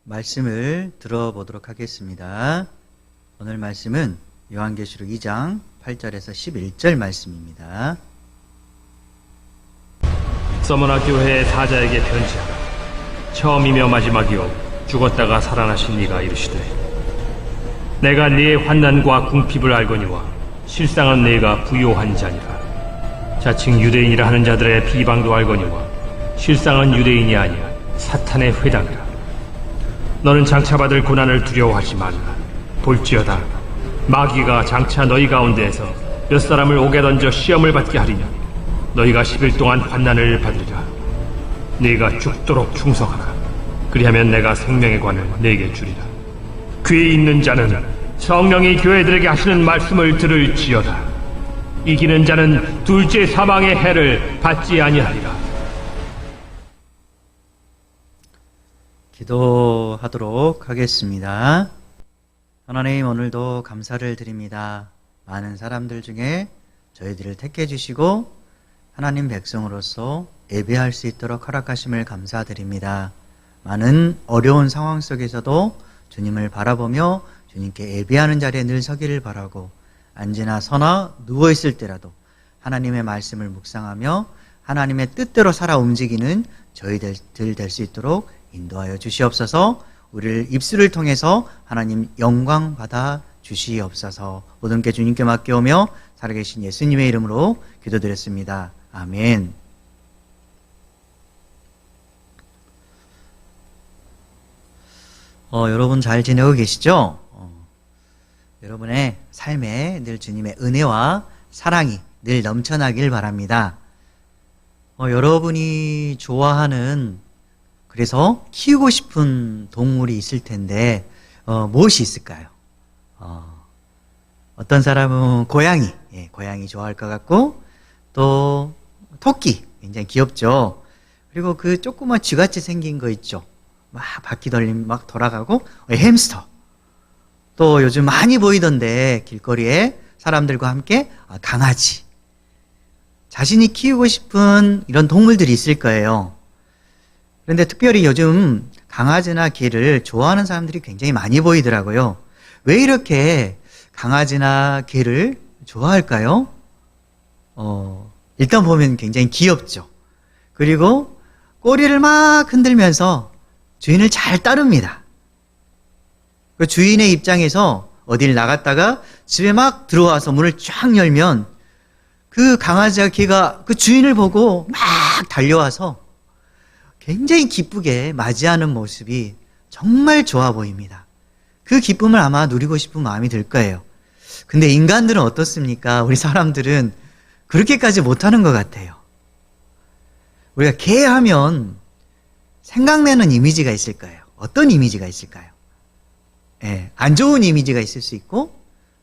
말씀을 들어보도록 하겠습니다. 오늘 말씀은 요한계시록 2장 8절에서 11절 말씀입니다. 서머나 교회의 사자에게 편지하라. 처음이며 마지막이요 죽었다가 살아나신 네가 이르시되, 내가 네의 환난과 궁핍을 알거니와 실상은 네가 부요한 자니라. 자칭 유대인이라 하는 자들의 비방도 알거니와 실상은 유대인이 아니야 사탄의 회당이라. 너는 장차 받을 고난을 두려워하지 말라. 볼지어다 마귀가 장차 너희 가운데에서 몇 사람을 옥에 던져 시험을 받게 하리니 너희가 10일 동안 환난을 받으리라. 네가 죽도록 충성하라. 그리하면 내가 생명의 관을 네게 주리라. 귀 있는 자는 성령이 교회들에게 하시는 말씀을 들을지어다. 이기는 자는 둘째 사망의 해를 받지 아니하리라. 기도하도록 하겠습니다. 하나님, 오늘도 감사를 드립니다. 많은 사람들 중에 저희들을 택해 주시고 하나님 백성으로서 예배할 수 있도록 허락하심을 감사드립니다. 많은 어려운 상황 속에서도 주님을 바라보며 주님께 예배하는 자리에 늘 서기를 바라고, 앉으나 서나 누워있을 때라도 하나님의 말씀을 묵상하며 하나님의 뜻대로 살아 움직이는 저희들 될 수 있도록 인도하여 주시옵소서. 우리를 입술을 통해서 하나님 영광 받아 주시옵소서. 모든 게 주님께 맡겨오며 살아계신 예수님의 이름으로 기도드렸습니다. 아멘. 여러분 잘 지내고 계시죠? 여러분의 삶에 늘 주님의 은혜와 사랑이 늘 넘쳐나길 바랍니다. 여러분이 좋아하는, 그래서 키우고 싶은 동물이 있을 텐데 무엇이 있을까요? 어떤 사람은 고양이, 고양이 좋아할 것 같고, 또 토끼 굉장히 귀엽죠. 그리고 그 조그만 쥐같이 생긴 거 있죠. 막 바퀴 돌림 막 돌아가고, 햄스터. 또 요즘 많이 보이던데 길거리에 사람들과 함께 강아지. 자신이 키우고 싶은 이런 동물들이 있을 거예요. 그런데 특별히 요즘 강아지나 개를 좋아하는 사람들이 굉장히 많이 보이더라고요. 왜 이렇게 강아지나 개를 좋아할까요? 일단 보면 굉장히 귀엽죠. 그리고 꼬리를 막 흔들면서 주인을 잘 따릅니다. 그 주인의 입장에서 어딜 나갔다가 집에 막 들어와서 문을 쫙 열면 그 강아지와 개가 그 주인을 보고 막 달려와서 굉장히 기쁘게 맞이하는 모습이 정말 좋아 보입니다. 그 기쁨을 아마 누리고 싶은 마음이 들 거예요. 근데 인간들은 어떻습니까? 우리 사람들은 그렇게까지 못하는 것 같아요. 우리가 개 하면 생각나는 이미지가 있을 거예요. 어떤 이미지가 있을까요? 안 좋은 이미지가 있을 수 있고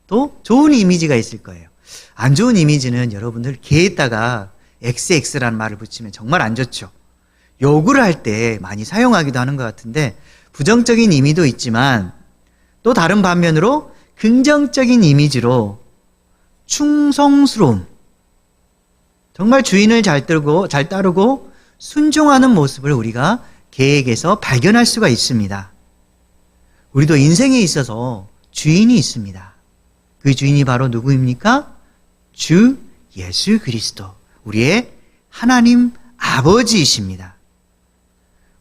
또 좋은 이미지가 있을 거예요. 안 좋은 이미지는 여러분들 개에다가 XX라는 말을 붙이면 정말 안 좋죠. 요구를 할 때 많이 사용하기도 하는 것 같은데, 부정적인 의미도 있지만 또 다른 반면으로 긍정적인 이미지로 충성스러움, 정말 주인을 잘 따르고 순종하는 모습을 우리가 개에게서 발견할 수가 있습니다. 우리도 인생에 있어서 주인이 있습니다. 그 주인이 바로 누구입니까? 주 예수 그리스도, 우리의 하나님 아버지이십니다.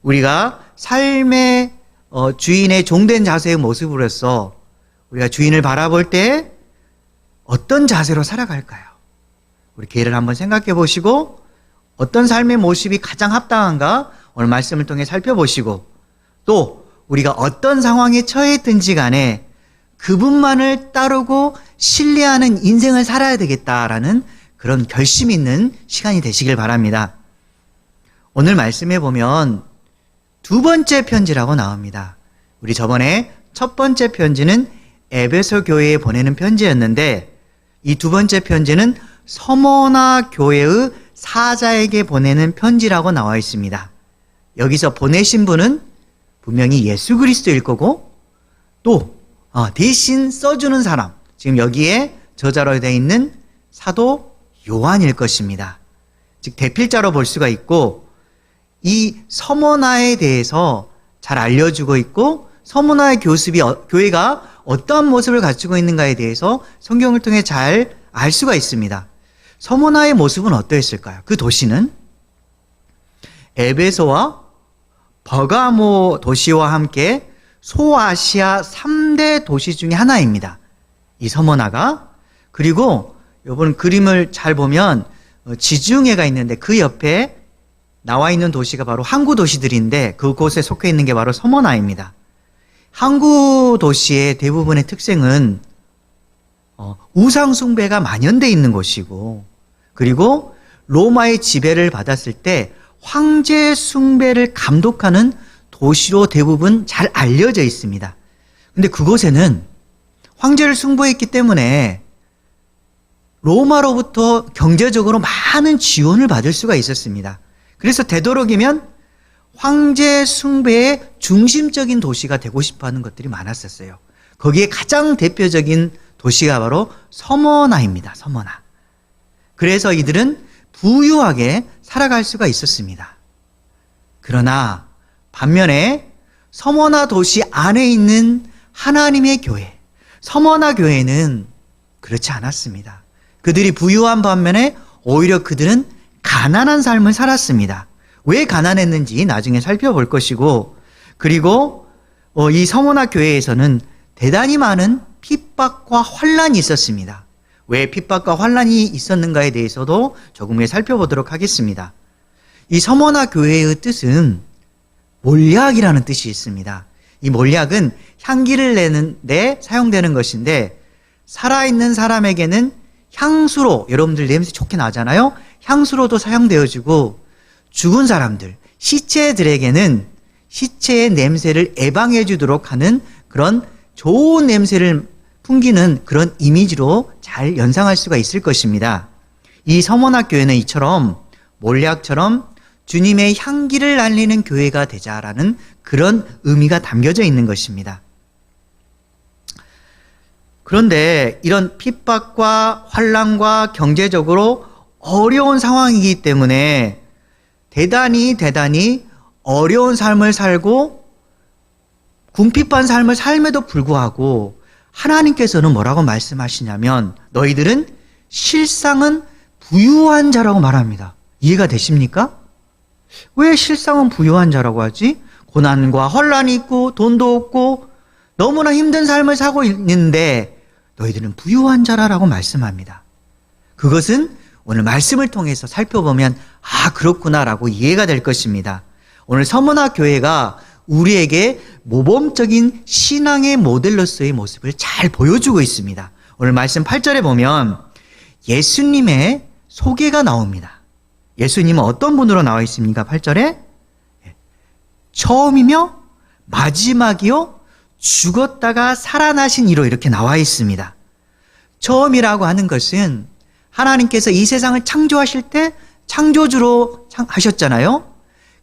우리가 삶의 주인의 종된 자세의 모습으로서 우리가 주인을 바라볼 때 어떤 자세로 살아갈까요? 우리 개를 한번 생각해 보시고 어떤 삶의 모습이 가장 합당한가 오늘 말씀을 통해 살펴보시고, 또 우리가 어떤 상황에 처했든지 간에 그분만을 따르고 신뢰하는 인생을 살아야 되겠다라는 그런 결심 있는 시간이 되시길 바랍니다. 오늘 말씀해 보면 두 번째 편지라고 나옵니다. 우리 저번에 첫 번째 편지는 에베소 교회에 보내는 편지였는데, 이 두 번째 편지는 서머나 교회의 사자에게 보내는 편지라고 나와 있습니다. 여기서 보내신 분은 분명히 예수 그리스도일 거고, 또 대신 써주는 사람, 지금 여기에 저자로 되어 있는 사도 요한일 것입니다. 즉 대필자로 볼 수가 있고, 이 서머나에 대해서 잘 알려주고 있고 서문화의 교회가 어떠한 모습을 갖추고 있는가에 대해서 성경을 통해 잘 알 수가 있습니다. 서문화의 모습은 어떠했을까요? 그 도시는 에베소와 버가모 도시와 함께 소아시아 3대 도시 중에 하나입니다. 이 서문화가. 그리고 이번 그림을 잘 보면 지중해가 있는데 그 옆에 나와 있는 도시가 바로 항구 도시들인데 그곳에 속해 있는 게 바로 서문화입니다. 항구 도시의 대부분의 특징은 우상 숭배가 만연되어 있는 곳이고, 그리고 로마의 지배를 받았을 때 황제 숭배를 감독하는 도시로 대부분 잘 알려져 있습니다. 근데 그곳에는 황제를 숭배했기 때문에 로마로부터 경제적으로 많은 지원을 받을 수가 있었습니다. 그래서 되도록이면 황제 숭배의 중심적인 도시가 되고 싶어하는 것들이 많았었어요. 거기에 가장 대표적인 도시가 바로 서머나입니다. 서머나. 그래서 이들은 부유하게 살아갈 수가 있었습니다. 그러나 반면에 서머나 도시 안에 있는 하나님의 교회, 서머나 교회는 그렇지 않았습니다. 그들이 부유한 반면에 오히려 그들은 가난한 삶을 살았습니다. 왜 가난했는지 나중에 살펴볼 것이고, 그리고 이 서머나 교회에서는 대단히 많은 핍박과 환란이 있었습니다. 왜 핍박과 환란이 있었는가에 대해서도 조금 후에 살펴보도록 하겠습니다. 이 서머나 교회의 뜻은 몰약이라는 뜻이 있습니다. 이 몰약은 향기를 내는 데 사용되는 것인데, 살아있는 사람에게는 향수로, 여러분들 냄새 좋게 나잖아요. 향수로도 사용되어지고, 죽은 사람들, 시체들에게는 시체의 냄새를 예방해 주도록 하는 그런 좋은 냄새를 풍기는 그런 이미지로 잘 연상할 수가 있을 것입니다. 이 서머나 교회는 이처럼 몰약처럼 주님의 향기를 날리는 교회가 되자라는 그런 의미가 담겨져 있는 것입니다. 그런데 이런 핍박과 환난과 경제적으로 어려운 상황이기 때문에 대단히 어려운 삶을 살고 궁핍한 삶을 삶에도 불구하고 하나님께서는 뭐라고 말씀하시냐면 너희들은 실상은 부유한 자라고 말합니다. 이해가 되십니까? 왜 실상은 부유한 자라고 하지? 고난과 환난이 있고 돈도 없고 너무나 힘든 삶을 살고 있는데 너희들은 부유한 자라고 말씀합니다. 그것은 오늘 말씀을 통해서 살펴보면 그렇구나라고 이해가 될 것입니다. 오늘 서머나 교회가 우리에게 모범적인 신앙의 모델로서의 모습을 잘 보여주고 있습니다. 오늘 말씀 8절에 보면 예수님의 소개가 나옵니다. 예수님은 어떤 분으로 나와 있습니까? 8절에 처음이며 마지막이요 죽었다가 살아나신 이로 이렇게 나와 있습니다. 처음이라고 하는 것은 하나님께서 이 세상을 창조하실 때 창조주로 하셨잖아요.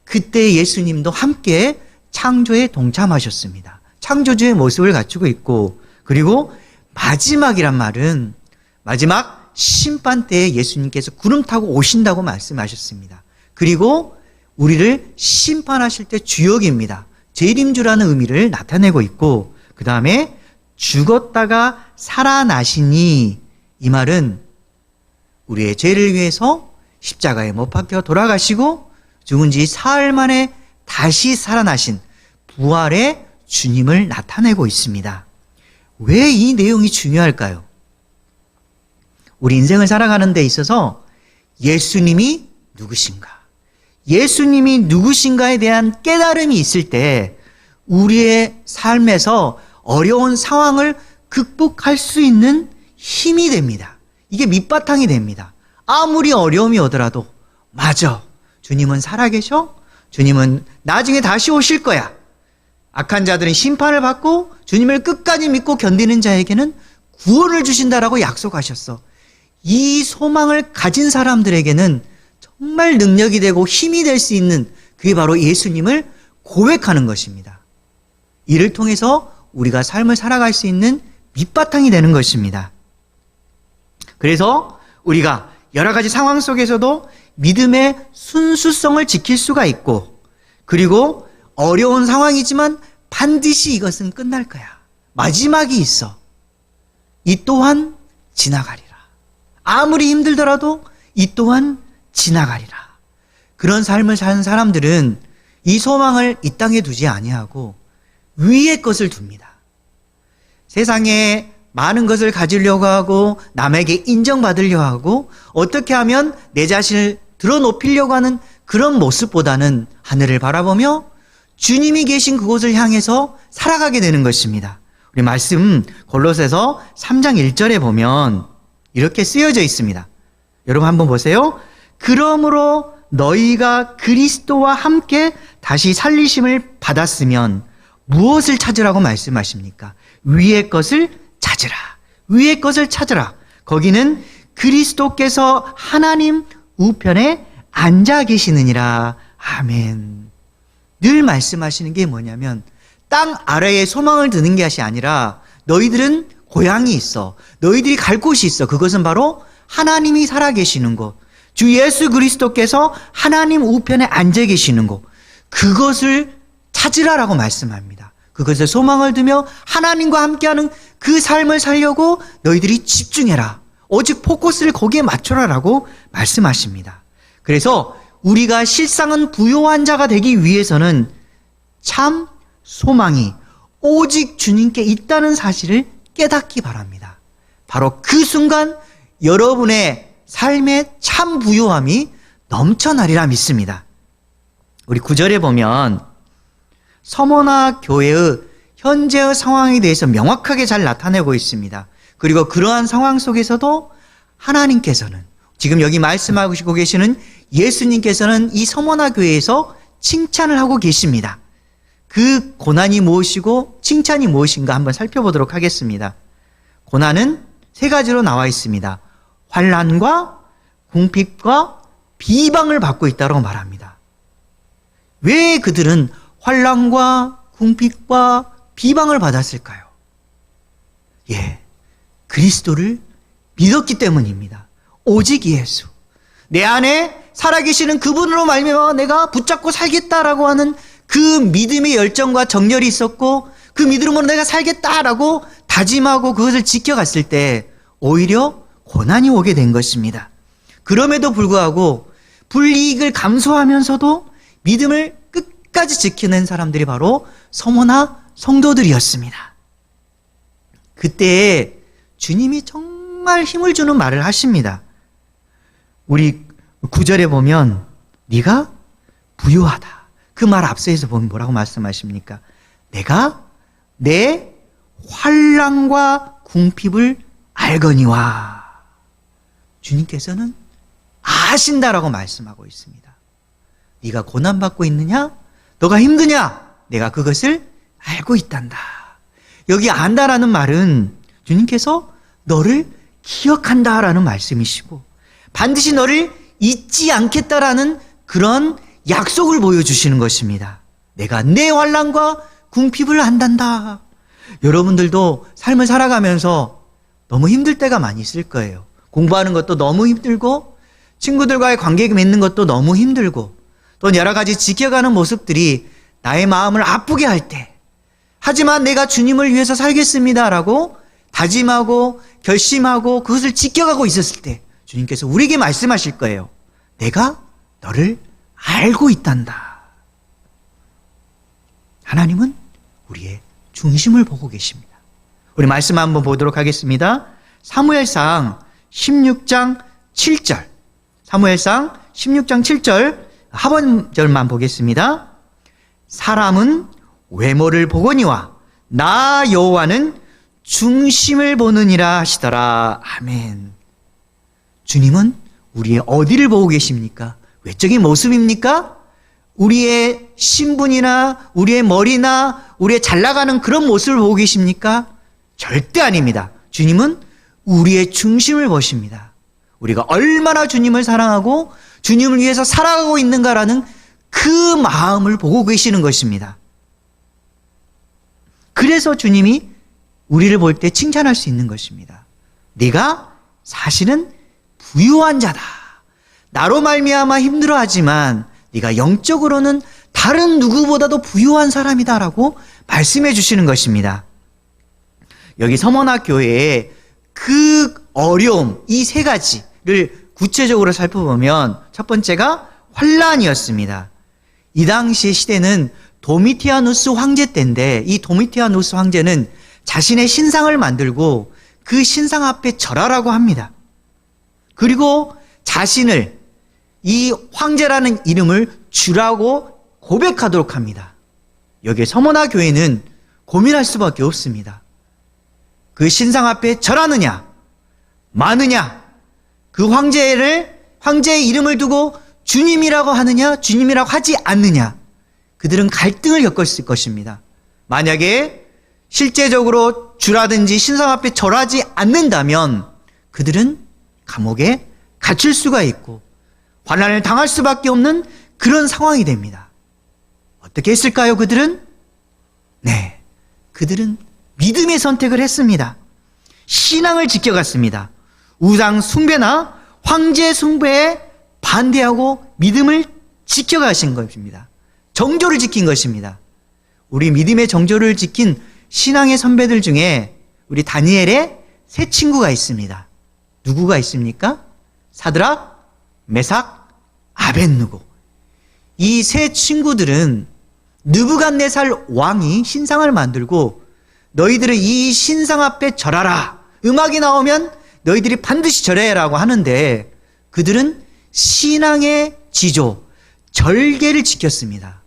그때 예수님도 함께 창조에 동참하셨습니다. 창조주의 모습을 갖추고 있고, 그리고 마지막이란 말은 마지막 심판 때에 예수님께서 구름 타고 오신다고 말씀하셨습니다. 그리고 우리를 심판하실 때 주역입니다. 재림주라는 의미를 나타내고 있고, 그 다음에 죽었다가 살아나시니, 이 말은 우리의 죄를 위해서 십자가에 못 박혀 돌아가시고 죽은 지 사흘 만에 다시 살아나신 부활의 주님을 나타내고 있습니다. 왜 이 내용이 중요할까요? 우리 인생을 살아가는 데 있어서 예수님이 누구신가? 예수님이 누구신가에 대한 깨달음이 있을 때 우리의 삶에서 어려운 상황을 극복할 수 있는 힘이 됩니다. 이게 밑바탕이 됩니다. 아무리 어려움이 오더라도 맞아, 주님은 살아계셔? 주님은 나중에 다시 오실 거야. 악한 자들은 심판을 받고 주님을 끝까지 믿고 견디는 자에게는 구원을 주신다라고 약속하셨어. 이 소망을 가진 사람들에게는 정말 능력이 되고 힘이 될 수 있는 그게 바로 예수님을 고백하는 것입니다. 이를 통해서 우리가 삶을 살아갈 수 있는 밑바탕이 되는 것입니다. 그래서 우리가 여러 가지 상황 속에서도 믿음의 순수성을 지킬 수가 있고, 그리고 어려운 상황이지만 반드시 이것은 끝날 거야. 마지막이 있어. 이 또한 지나가리라. 아무리 힘들더라도 이 또한 지나가리라. 그런 삶을 사는 사람들은 이 소망을 이 땅에 두지 아니하고 위의 것을 둡니다. 세상에 많은 것을 가지려고 하고 남에게 인정받으려고 하고 어떻게 하면 내 자신을 드러높이려고 하는 그런 모습보다는 하늘을 바라보며 주님이 계신 그곳을 향해서 살아가게 되는 것입니다. 우리 말씀 골로새서 3장 1절에 보면 이렇게 쓰여져 있습니다. 여러분 한번 보세요. 그러므로 너희가 그리스도와 함께 다시 살리심을 받았으면 무엇을 찾으라고 말씀하십니까? 위의 것을 찾으라. 위의 것을 찾으라. 거기는 그리스도께서 하나님 우편에 앉아 계시느니라. 아멘. 늘 말씀하시는 게 뭐냐면 땅 아래에 소망을 두는 것이 아니라 너희들은 고향이 있어. 너희들이 갈 곳이 있어. 그것은 바로 하나님이 살아계시는 곳. 주 예수 그리스도께서 하나님 우편에 앉아 계시는 곳. 그것을 찾으라라고 말씀합니다. 그것에 소망을 두며 하나님과 함께하는 그 삶을 살려고 너희들이 집중해라. 오직 포커스를 거기에 맞춰라라고 말씀하십니다. 그래서 우리가 실상은 부요한 자가 되기 위해서는 참 소망이 오직 주님께 있다는 사실을 깨닫기 바랍니다. 바로 그 순간 여러분의 삶의 참 부요함이 넘쳐나리라 믿습니다. 우리 9절에 보면 서머나 교회의 현재의 상황에 대해서 명확하게 잘 나타내고 있습니다. 그리고 그러한 상황 속에서도 하나님께서는 지금 여기 말씀하시고 계시는 예수님께서는 이 서머나 교회에서 칭찬을 하고 계십니다. 그 고난이 무엇이고 칭찬이 무엇인가 한번 살펴보도록 하겠습니다. 고난은 세 가지로 나와 있습니다. 환난과 궁핍과 비방을 받고 있다고 말합니다. 왜 그들은 환난과 궁핍과 비방을 받았을까요? 그리스도를 믿었기 때문입니다. 오직 예수. 내 안에 살아계시는 그분으로 말미암아 내가 붙잡고 살겠다라고 하는 그 믿음의 열정과 정열이 있었고 그 믿음으로 내가 살겠다라고 다짐하고 그것을 지켜갔을 때 오히려 고난이 오게 된 것입니다. 그럼에도 불구하고 불이익을 감수하면서도 믿음을 끝까지 지켜낸 사람들이 바로 서머나 성도들이었습니다. 그때 주님이 정말 힘을 주는 말을 하십니다. 우리 9절에 보면 네가 부유하다. 그 말 앞서에서 보면 뭐라고 말씀하십니까? 내가 내 환난과 궁핍을 알거니와. 주님께서는 아신다라고 말씀하고 있습니다. 네가 고난받고 있느냐? 너가 힘드냐? 내가 그것을 알고 있단다. 여기 안다라는 말은 주님께서 너를 기억한다라는 말씀이시고 반드시 너를 잊지 않겠다라는 그런 약속을 보여주시는 것입니다. 내가 내 환난과 궁핍을 안단다. 여러분들도 삶을 살아가면서 너무 힘들 때가 많이 있을 거예요. 공부하는 것도 너무 힘들고 친구들과의 관계 맺는 것도 너무 힘들고 또 여러 가지 지켜가는 모습들이 나의 마음을 아프게 할 때 하지만 내가 주님을 위해서 살겠습니다라고 다짐하고 결심하고 그것을 지켜가고 있었을 때 주님께서 우리에게 말씀하실 거예요. 내가 너를 알고 있단다. 하나님은 우리의 중심을 보고 계십니다. 우리 말씀 한번 보도록 하겠습니다. 사무엘상 16장 7절. 사무엘상 16장 7절 하반절만 보겠습니다. 사람은 외모를 보거니와 나 여호와는 중심을 보느니라 하시더라. 아멘. 주님은 우리의 어디를 보고 계십니까? 외적인 모습입니까? 우리의 신분이나 우리의 머리나 우리의 잘 나가는 그런 모습을 보고 계십니까? 절대 아닙니다. 주님은 우리의 중심을 보십니다. 우리가 얼마나 주님을 사랑하고 주님을 위해서 살아가고 있는가라는 그 마음을 보고 계시는 것입니다. 그래서 주님이 우리를 볼 때 칭찬할 수 있는 것입니다. 네가 사실은 부유한 자다. 나로 말미암아 힘들어하지만 네가 영적으로는 다른 누구보다도 부유한 사람이다라고 말씀해 주시는 것입니다. 여기 서머나 교회의 그 어려움, 이 세 가지를 구체적으로 살펴보면 첫 번째가 환란이었습니다. 이 당시의 시대는 도미티아누스 황제 때인데, 이 도미티아누스 황제는 자신의 신상을 만들고 그 신상 앞에 절하라고 합니다. 그리고 자신을, 이 황제라는 이름을 주라고 고백하도록 합니다. 여기에 서머나 교회는 고민할 수밖에 없습니다. 그 신상 앞에 절하느냐, 마느냐, 그 황제의 이름을 두고 주님이라고 하느냐, 주님이라고 하지 않느냐, 그들은 갈등을 겪었을 것입니다. 만약에 실제적으로 주라든지 신상 앞에 절하지 않는다면 그들은 감옥에 갇힐 수가 있고 환난을 당할 수밖에 없는 그런 상황이 됩니다. 어떻게 했을까요, 그들은? 네, 그들은 믿음의 선택을 했습니다. 신앙을 지켜갔습니다. 우상 숭배나 황제 숭배에 반대하고 믿음을 지켜가신 것입니다. 정조를 지킨 것입니다. 우리 믿음의 정조를 지킨 신앙의 선배들 중에 우리 다니엘의 세 친구가 있습니다. 누구가 있습니까? 사드락, 메삭, 아벳느고. 이 세 친구들은 느부갓네살 왕이 신상을 만들고 너희들은 이 신상 앞에 절하라, 음악이 나오면 너희들이 반드시 절해라고 하는데 그들은 신앙의 지조, 절개를 지켰습니다.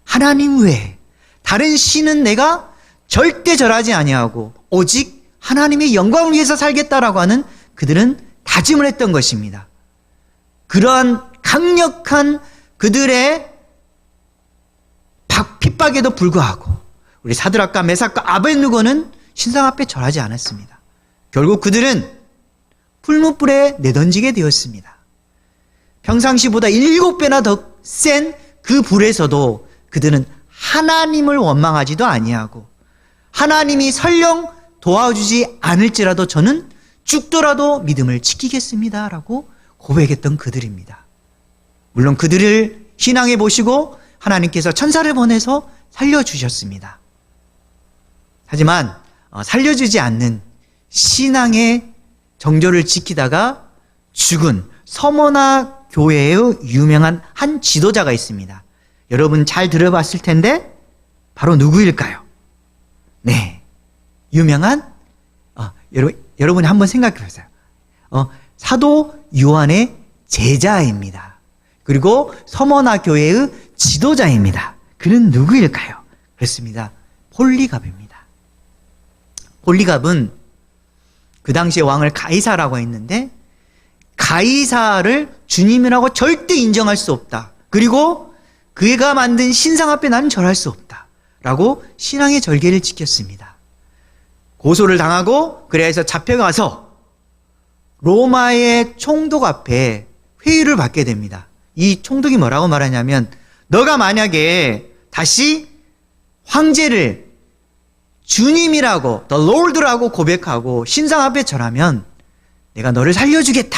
하나님 외에 다른 신은 내가 절대 절하지 아니하고 오직 하나님의 영광을 위해서 살겠다라고 하는 그들은 다짐을 했던 것입니다. 그러한 강력한 그들의 핍박에도 불구하고 우리 사드락과 메삭과 아벳느고는 신상 앞에 절하지 않았습니다. 결국 그들은 풀무불에 내던지게 되었습니다. 평상시보다 7배나 더 센 그 불에서도 그들은 하나님을 원망하지도 아니하고 하나님이 설령 도와주지 않을지라도 저는 죽더라도 믿음을 지키겠습니다 라고 고백했던 그들입니다. 물론 그들을 신앙해 보시고 하나님께서 천사를 보내서 살려주셨습니다. 하지만 살려주지 않는 신앙의 정조를 지키다가 죽은 서머나 교회의 유명한 한 지도자가 있습니다. 여러분 잘 들어봤을 텐데 바로 누구일까요? 네, 유명한 여러분이 한번 생각해 보세요. 사도 요한의 제자입니다. 그리고 서머나 교회의 지도자입니다. 그는 누구일까요? 그렇습니다. 폴리갑입니다. 폴리갑은 그 당시의 왕을 가이사라고 했는데 가이사를 주님이라고 절대 인정할 수 없다. 그리고 그가 만든 신상 앞에 나는 절할 수 없다. 라고 신앙의 절개를 지켰습니다. 고소를 당하고 그래서 잡혀가서 로마의 총독 앞에 회유를 받게 됩니다. 이 총독이 뭐라고 말하냐면 너가 만약에 다시 황제를 주님이라고 The Lord라고 고백하고 신상 앞에 절하면 내가 너를 살려주겠다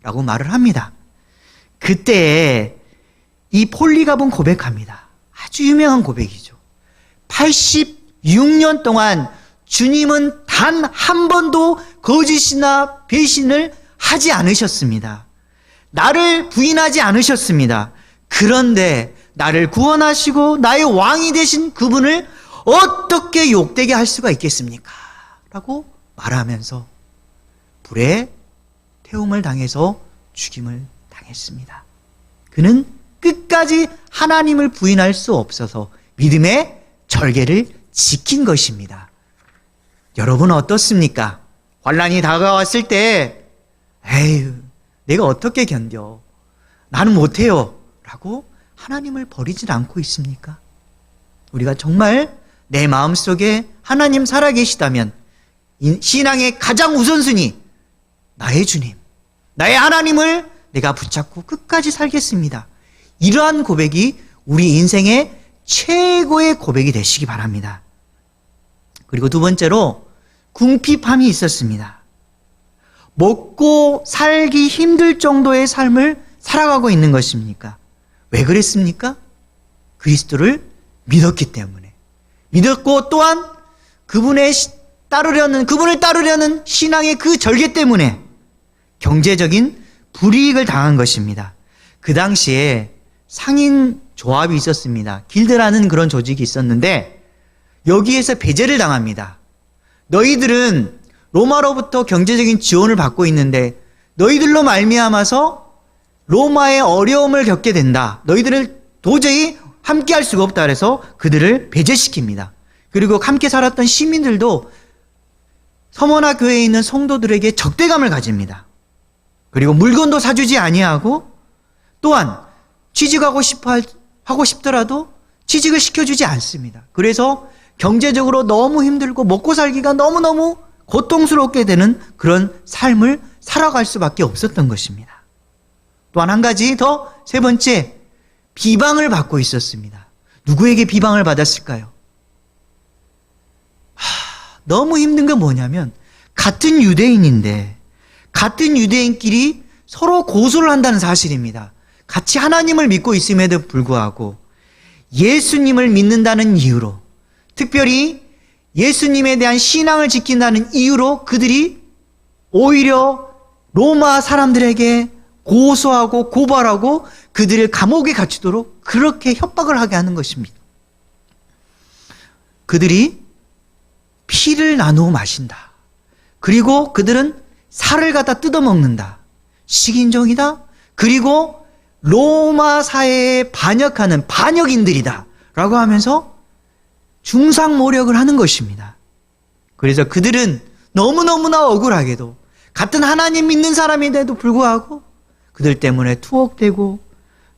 라고 말을 합니다. 그때 이 폴리갑은 고백합니다. 아주 유명한 고백이죠. 86년 동안 주님은 단 한 번도 거짓이나 배신을 하지 않으셨습니다. 나를 부인하지 않으셨습니다. 그런데 나를 구원하시고 나의 왕이 되신 그분을 어떻게 욕되게 할 수가 있겠습니까? 라고 말하면서 불에 태움을 당해서 죽임을 당했습니다. 그는 끝까지 하나님을 부인할 수 없어서 믿음의 절개를 지킨 것입니다. 여러분 어떻습니까? 환난이 다가왔을 때 에휴 내가 어떻게 견뎌? 나는 못해요. 라고 하나님을 버리질 않고 있습니까? 우리가 정말 내 마음속에 하나님 살아계시다면 신앙의 가장 우선순위 나의 주님, 나의 하나님을 내가 붙잡고 끝까지 살겠습니다. 이러한 고백이 우리 인생의 최고의 고백이 되시기 바랍니다. 그리고 두 번째로 궁핍함이 있었습니다. 먹고 살기 힘들 정도의 삶을 살아가고 있는 것입니까? 왜 그랬습니까? 그리스도를 믿었기 때문에, 믿었고 또한 그분을 따르려는 신앙의 그 절개 때문에 경제적인 불이익을 당한 것입니다. 그 당시에 상인 조합이 있었습니다. 길드라는 그런 조직이 있었는데 여기에서 배제를 당합니다. 너희들은 로마로부터 경제적인 지원을 받고 있는데 너희들로 말미암아서 로마의 어려움을 겪게 된다. 너희들을 도저히 함께 할 수가 없다. 그래서 그들을 배제시킵니다. 그리고 함께 살았던 시민들도 서머나 교회에 있는 성도들에게 적대감을 가집니다. 그리고 물건도 사주지 아니하고 또한 취직하고 하고 싶더라도 취직을 시켜주지 않습니다. 그래서 경제적으로 너무 힘들고 먹고 살기가 너무너무 고통스럽게 되는 그런 삶을 살아갈 수밖에 없었던 것입니다. 또한 한 가지 더, 세 번째, 비방을 받고 있었습니다. 누구에게 비방을 받았을까요? 너무 힘든 건 뭐냐면 같은 유대인인데 같은 유대인끼리 서로 고소를 한다는 사실입니다. 같이 하나님을 믿고 있음에도 불구하고 예수님을 믿는다는 이유로, 특별히 예수님에 대한 신앙을 지킨다는 이유로 그들이 오히려 로마 사람들에게 고소하고 고발하고 그들을 감옥에 갇히도록 그렇게 협박을 하게 하는 것입니다. 그들이 피를 나누어 마신다. 그리고 그들은 살을 갖다 뜯어먹는다. 식인종이다. 그리고 로마 사회에 반역하는 반역인들이다. 라고 하면서 중상모략을 하는 것입니다. 그래서 그들은 너무너무나 억울하게도 같은 하나님 믿는 사람인데도 불구하고 그들 때문에 투옥되고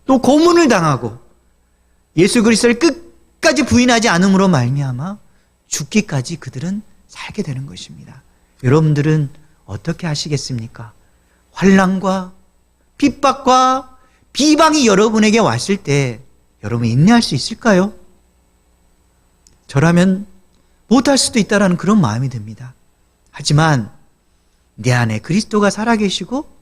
또 고문을 당하고 예수 그리스도를 끝까지 부인하지 않음으로 말미암아 죽기까지 그들은 살게 되는 것입니다. 여러분들은 어떻게 하시겠습니까? 환난과 핍박과 비방이 여러분에게 왔을 때 여러분 인내할 수 있을까요? 저라면 못할 수도 있다는 그런 마음이 듭니다. 하지만 내 안에 그리스도가 살아계시고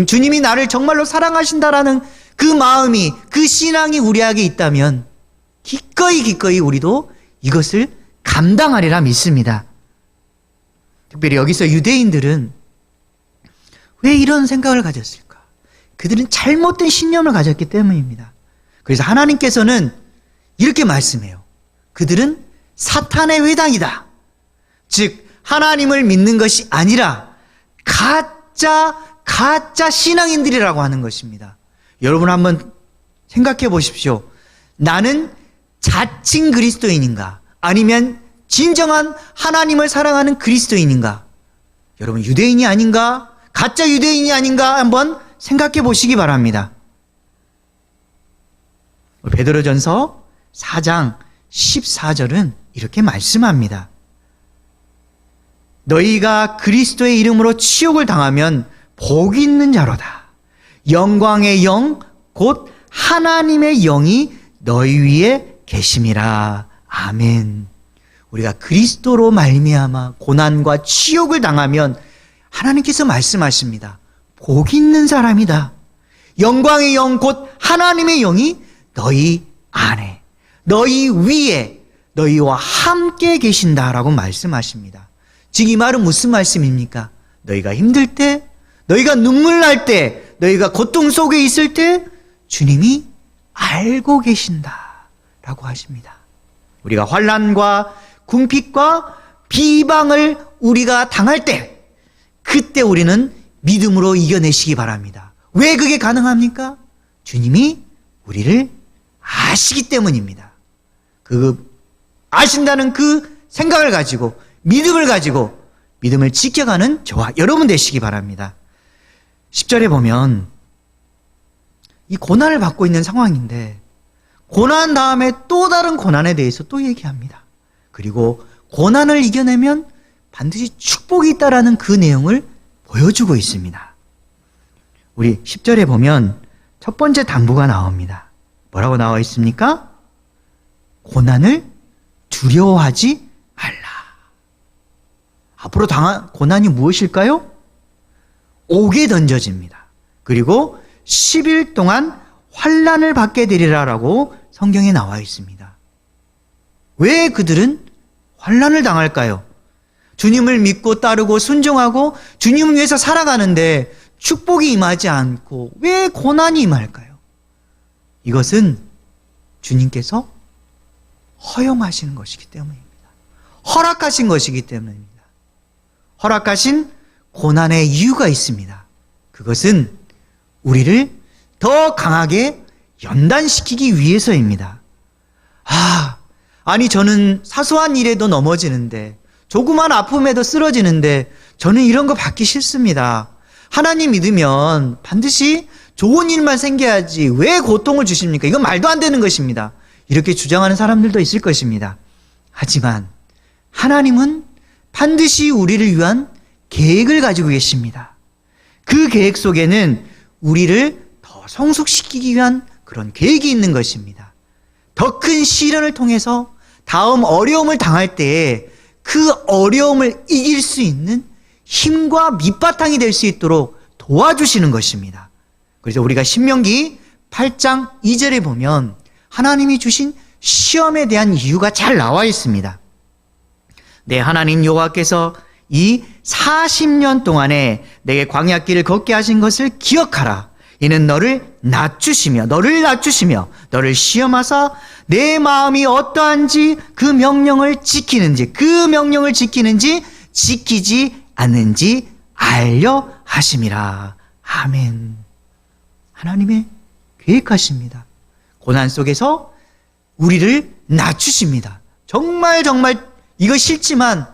주님이 나를 정말로 사랑하신다라는 그 마음이, 그 신앙이 우리에게 있다면 기꺼이 우리도 이것을 감당하리라 믿습니다. 특별히 여기서 유대인들은 왜 이런 생각을 가졌을까? 그들은 잘못된 신념을 가졌기 때문입니다. 그래서 하나님께서는 이렇게 말씀해요. 그들은 사탄의 회당이다. 즉 하나님을 믿는 것이 아니라 가짜 신앙인들이라고 하는 것입니다. 여러분 한번 생각해 보십시오. 나는 자칭 그리스도인인가? 아니면 진정한 하나님을 사랑하는 그리스도인인가? 여러분 유대인이 아닌가? 가짜 유대인이 아닌가? 한번 생각해 보시기 바랍니다. 베드로전서 4장 14절은 이렇게 말씀합니다. 너희가 그리스도의 이름으로 치욕을 당하면 복이 있는 자로다. 영광의 영 곧 하나님의 영이 너희 위에 계심이라. 아멘. 우리가 그리스도로 말미암아 고난과 치욕을 당하면 하나님께서 말씀하십니다. 복이 있는 사람이다. 영광의 영 곧 하나님의 영이 너희 안에, 너희 위에, 너희와 함께 계신다라고 말씀하십니다. 즉 이 말은 무슨 말씀입니까? 너희가 힘들 때, 너희가 눈물 날 때, 너희가 고통 속에 있을 때 주님이 알고 계신다라고 하십니다. 우리가 환난과 궁핍과 비방을 우리가 당할 때 그때 우리는 믿음으로 이겨내시기 바랍니다. 왜 그게 가능합니까? 주님이 우리를 아시기 때문입니다. 그 아신다는 그 생각을 가지고 믿음을 지켜가는 저와 여러분 되시기 바랍니다. 10절에 보면 이 고난을 받고 있는 상황인데 고난 다음에 또 다른 고난에 대해서 또 얘기합니다. 그리고 고난을 이겨내면 반드시 축복이 있다라는 그 내용을 보여주고 있습니다. 우리 10절에 보면 첫 번째 당부가 나옵니다. 뭐라고 나와 있습니까? 고난을 두려워하지 말라. 앞으로 당한 고난이 무엇일까요? 옥에 던져집니다. 그리고 10일 동안 환난을 받게 되리라라고 성경에 나와 있습니다. 왜 그들은 환난을 당할까요? 주님을 믿고 따르고 순종하고 주님을 위해서 살아가는데 축복이 임하지 않고 왜 고난이 임할까요? 이것은 주님께서 허용하시는 것이기 때문입니다. 허락하신 것이기 때문입니다. 허락하신 고난의 이유가 있습니다. 그것은 우리를 더 강하게 연단시키기 위해서입니다. 아니 저는 사소한 일에도 넘어지는데 조그만 아픔에도 쓰러지는데 저는 이런 거 받기 싫습니다. 하나님 믿으면 반드시 좋은 일만 생겨야지 왜 고통을 주십니까? 이건 말도 안 되는 것입니다. 이렇게 주장하는 사람들도 있을 것입니다. 하지만 하나님은 반드시 우리를 위한 계획을 가지고 계십니다. 그 계획 속에는 우리를 더 성숙시키기 위한 그런 계획이 있는 것입니다. 더 큰 시련을 통해서 다음 어려움을 당할 때에 그 어려움을 이길 수 있는 힘과 밑바탕이 될 수 있도록 도와주시는 것입니다. 그래서 우리가 신명기 8장 2절에 보면 하나님이 주신 시험에 대한 이유가 잘 나와 있습니다. 내 하나님 여호와께서 이 40년 동안에 내게 광야길을 걷게 하신 것을 기억하라. 이는 너를 낮추시며 너를 시험하사 내 마음이 어떠한지 그 명령을 지키는지 지키지 않는지 알려 하심이라. 아멘. 하나님의 계획하십니다. 고난 속에서 우리를 낮추십니다. 정말 이거 싫지만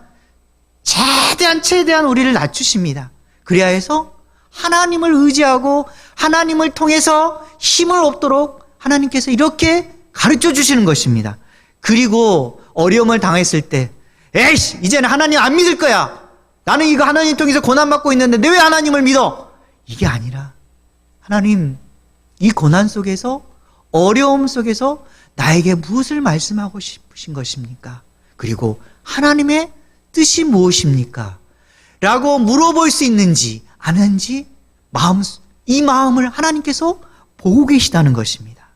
최대한 우리를 낮추십니다. 그래야 해서 하나님을 의지하고 하나님을 통해서 힘을 얻도록 하나님께서 이렇게 가르쳐 주시는 것입니다. 그리고 어려움을 당했을 때 에이씨 이제는 하나님 안 믿을 거야. 나는 이거 하나님 통해서 고난받고 있는데 내 왜 하나님을 믿어? 이게 아니라 하나님 이 고난 속에서 어려움 속에서 나에게 무엇을 말씀하고 싶으신 것입니까? 그리고 하나님의 뜻이 무엇입니까? 라고 물어볼 수 있는지 아는지 이 마음을 하나님께서 보고 계시다는 것입니다.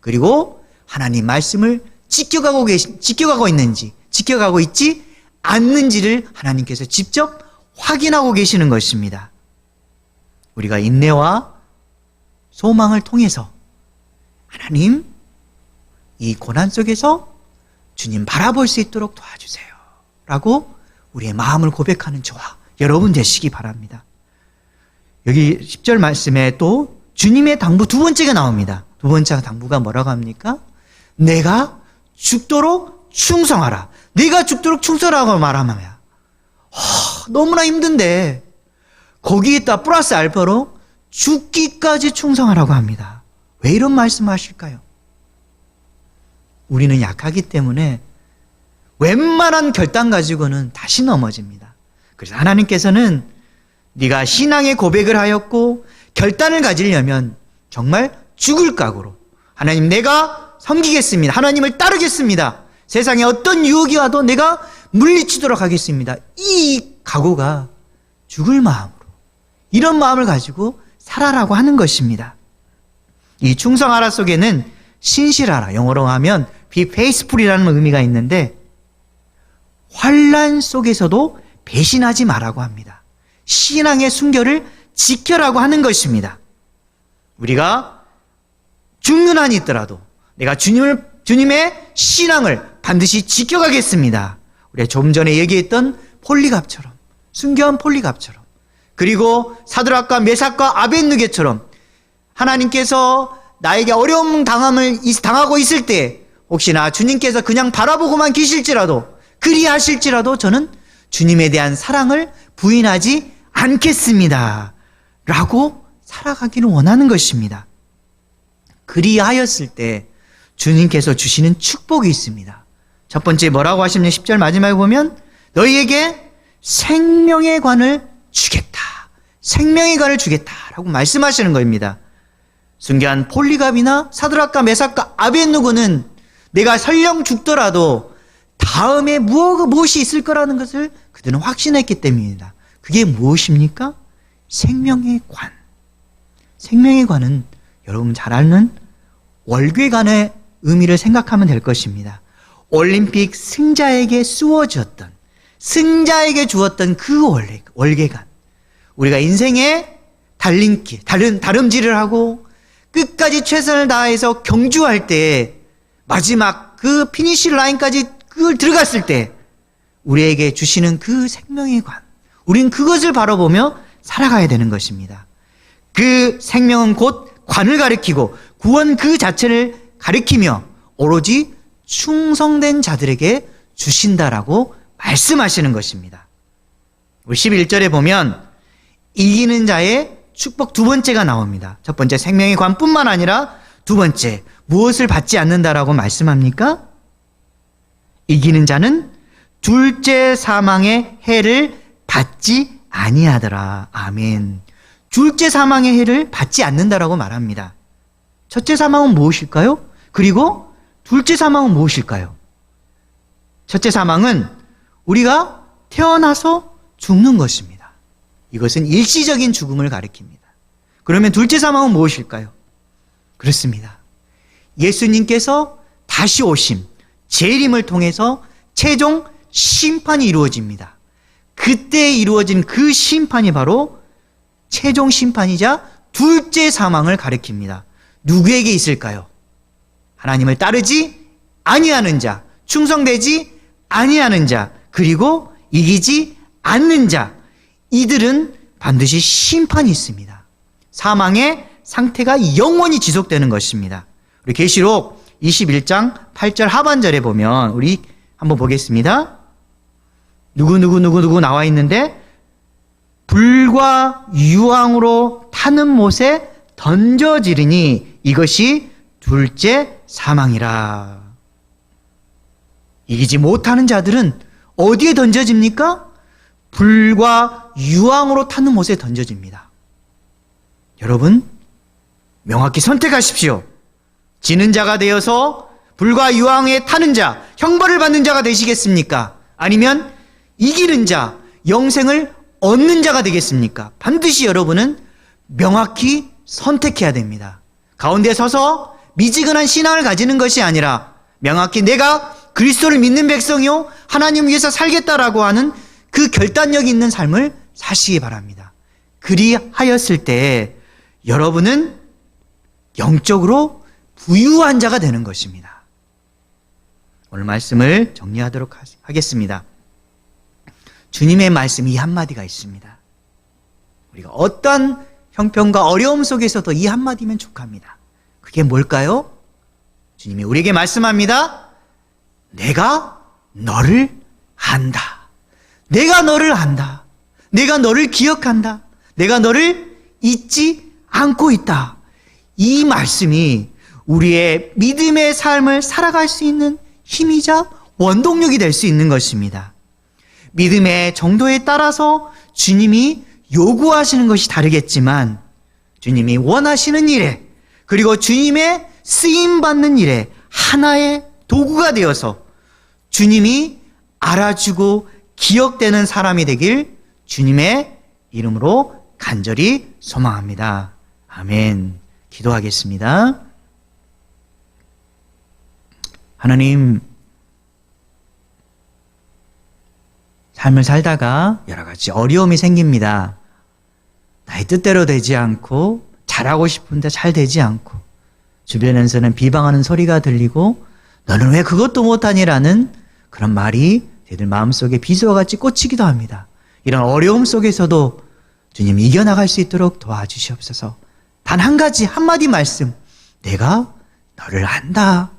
그리고 하나님 말씀을 지켜가고 있지 않는지를 하나님께서 직접 확인하고 계시는 것입니다. 우리가 인내와 소망을 통해서 하나님 이 고난 속에서 주님 바라볼 수 있도록 도와주세요 라고 우리의 마음을 고백하는 저와 여러분 되시기 바랍니다. 여기 10절 말씀에 또 주님의 당부 두 번째가 나옵니다. 두 번째 당부가 뭐라고 합니까? 내가 죽도록 충성하라. 내가 죽도록 충성하라고 말하면 너무나 힘든데 거기에다 플러스 알파로 죽기까지 충성하라고 합니다. 왜 이런 말씀하실까요? 우리는 약하기 때문에 웬만한 결단 가지고는 다시 넘어집니다. 그래서 하나님께서는 네가 신앙의 고백을 하였고 결단을 가지려면 정말 죽을 각오로 하나님 내가 섬기겠습니다. 하나님을 따르겠습니다. 세상에 어떤 유혹이 와도 내가 물리치도록 하겠습니다. 이 각오가 죽을 마음으로 이런 마음을 가지고 살아라고 하는 것입니다. 이 충성하라 속에는 신실하라, 영어로 하면 be faithful이라는 의미가 있는데 환난 속에서도 배신하지 말라고 합니다. 신앙의 순결을 지켜라고 하는 것입니다. 우리가 죽는 한이 있더라도 내가 주님의 신앙을 반드시 지켜가겠습니다. 우리가 좀 전에 얘기했던 폴리갑처럼, 순교한 폴리갑처럼, 그리고 사드락과 메삭과 아벳느게처럼 하나님께서 나에게 어려움 당하고 있을 때 혹시나 주님께서 그냥 바라보고만 계실지라도 그리하실지라도 저는 주님에 대한 사랑을 부인하지 않겠습니다. 라고 살아가기를 원하는 것입니다. 그리하였을 때 주님께서 주시는 축복이 있습니다. 첫 번째 뭐라고 하시면 10절 마지막에 보면 너희에게 생명의 관을 주겠다. 생명의 관을 주겠다라고 말씀하시는 겁니다. 순교한 폴리갑이나 사드락과 메삭과 아벳느고는 내가 설령 죽더라도 다음에 무엇이 있을 거라는 것을 그들은 확신했기 때문입니다. 그게 무엇입니까? 생명의 관. 생명의 관은 여러분 잘 아는 월궤관의 의미를 생각하면 될 것입니다. 올림픽 승자에게 쏘아주었던, 승자에게 주었던 그 월궤관. 우리가 인생의 달림길, 다름질을 하고 끝까지 최선을 다해서 경주할 때 마지막 그 피니시 라인까지 그걸 들어갔을 때 우리에게 주시는 그 생명의 관. 우린 그것을 바라보며 살아가야 되는 것입니다. 그 생명은 곧 관을 가리키고 구원 그 자체를 가리키며 오로지 충성된 자들에게 주신다라고 말씀하시는 것입니다. 우리 11절에 보면 이기는 자의 축복 두 번째가 나옵니다. 첫 번째 생명의 관뿐만 아니라 두 번째 무엇을 받지 않는다라고 말씀합니까? 이기는 자는 둘째 사망의 해를 받지 아니하더라. 아멘. 둘째 사망의 해를 받지 않는다라고 말합니다. 첫째 사망은 무엇일까요? 그리고 둘째 사망은 무엇일까요? 첫째 사망은 우리가 태어나서 죽는 것입니다. 이것은 일시적인 죽음을 가리킵니다. 그러면 둘째 사망은 무엇일까요? 그렇습니다. 예수님께서 다시 오심, 재림을 통해서 최종 심판이 이루어집니다. 그때 이루어진 그 심판이 바로 최종 심판이자 둘째 사망을 가리킵니다. 누구에게 있을까요? 하나님을 따르지 아니하는 자, 충성되지 아니하는 자, 그리고 이기지 않는 자, 이들은 반드시 심판이 있습니다. 사망의 상태가 영원히 지속되는 것입니다. 우리 계시록 21장 8절 하반절에 보면 우리 한번 보겠습니다. 누구 나와 있는데 불과 유황으로 타는 못에 던져지르니 이것이 둘째 사망이라. 이기지 못하는 자들은 어디에 던져집니까? 불과 유황으로 타는 못에 던져집니다. 여러분, 명확히 선택하십시오. 지는 자가 되어서 불과 유황에 타는 자, 형벌을 받는 자가 되시겠습니까? 아니면 이기는 자, 영생을 얻는 자가 되겠습니까? 반드시 여러분은 명확히 선택해야 됩니다. 가운데 서서 미지근한 신앙을 가지는 것이 아니라 명확히 내가 그리스도를 믿는 백성이요 하나님 위해서 살겠다라고 하는 그 결단력 있는 삶을 사시기 바랍니다. 그리하였을 때 여러분은 영적으로 부유한 자가 되는 것입니다. 오늘 말씀을 정리하도록 하겠습니다. 주님의 말씀 이 한마디가 있습니다. 우리가 어떤 형편과 어려움 속에서도 이 한마디면 족합니다. 그게 뭘까요? 주님이 우리에게 말씀합니다. 내가 너를 안다. 내가 너를 안다. 내가 너를 기억한다. 내가 너를 잊지 않고 있다. 이 말씀이 우리의 믿음의 삶을 살아갈 수 있는 힘이자 원동력이 될 수 있는 것입니다. 믿음의 정도에 따라서 주님이 요구하시는 것이 다르겠지만 주님이 원하시는 일에 그리고 주님의 쓰임받는 일에 하나의 도구가 되어서 주님이 알아주고 기억되는 사람이 되길 주님의 이름으로 간절히 소망합니다. 아멘. 기도하겠습니다. 하나님, 삶을 살다가 여러 가지 어려움이 생깁니다. 나의 뜻대로 되지 않고 잘하고 싶은데 잘 되지 않고 주변에서는 비방하는 소리가 들리고 너는 왜 그것도 못하니라는 그런 말이 저희들 마음속에 비수와 같이 꽂히기도 합니다. 이런 어려움 속에서도 주님 이겨나갈 수 있도록 도와주시옵소서. 단 한 가지 한마디 말씀, 내가 너를 안다.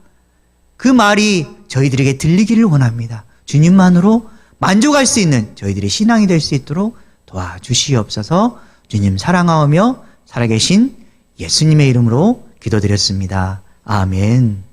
그 말이 저희들에게 들리기를 원합니다. 주님만으로 만족할 수 있는 저희들의 신앙이 될 수 있도록 도와주시옵소서. 주님 사랑하오며 살아계신 예수님의 이름으로 기도드렸습니다. 아멘.